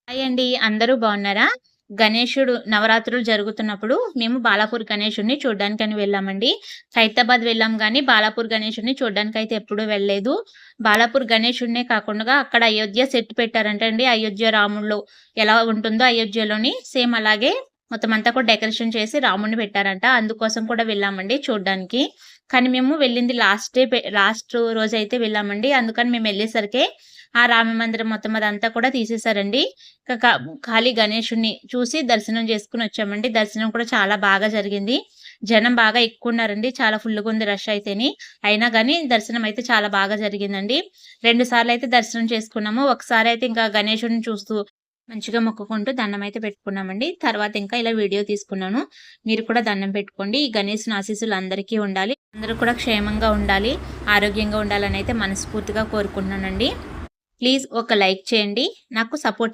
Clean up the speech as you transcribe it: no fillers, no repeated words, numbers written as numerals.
Hi అండి. అందరూ బావున్నారా? గణేశుడు నవరాత్రులు జరుగుతున్నప్పుడు మేము బాలాపూర్ గణేశుడిని చూడ్డానికని వెళ్ళామండి. ఖైరతాబాద్ వెళ్ళాం గానీ, బాలాపూర్ గణేశుడిని చూడ్డానికైతే ఎప్పుడూ వెళ్ళలేదు. బాలాపూర్ గణేశుడినే కాకుండా అక్కడ అయోధ్య సెట్ పెట్టారంటండి. అయోధ్య రాముడిలో ఎలా ఉంటుందో అయోధ్యలోని సేమ్ అలాగే మొత్తం అంతా కూడా డెకరేషన్ చేసి రాముడిని పెట్టారంట. అందుకోసం కూడా వెళ్ళామండి చూడ్డానికి. కానీ మేము వెళ్ళింది లాస్ట్ రోజైతే వెళ్ళామండి. అందుకని మేమెళ్ళేసరికే ఆ రామ మందిరం మొత్తం అదంతా కూడా తీసేసారండి. క క ఖాళీ గణేషుడిని చూసి దర్శనం చేసుకొనొచ్చామండి. దర్శనం కూడా చాలా బాగా జరిగింది. జనం బాగా ఎక్కువున్నారండి. చాలా ఫుల్లుగుంది రష్ అయితేని. అయినా గాని దర్శనం అయితే చాలా బాగా జరిగిందండి. 2 సార్లయితే దర్శనం చేసుకున్నాము. ఒకసారయితే ఇంకా గణేషుడిని చూస్తూ మంచిగా మొక్కుకుంటూ దండమయితే పెట్టుకున్నామండి. తర్వాత ఇంకా ఇలా వీడియో తీసుకున్నాను. మీరు కూడా దండం పెట్టుకోండి. ఈ గణేశుని ఆశీస్సులు అందరికీ ఉండాలి. అందరూ కూడా క్షేమంగా ఉండాలి, ఆరోగ్యంగా ఉండాలనైతే మనస్ఫూర్తిగా కోరుకుంటున్నానండి. ప్లీజ్ ఒక లైక్ చేయండి. నాకు సపోర్ట్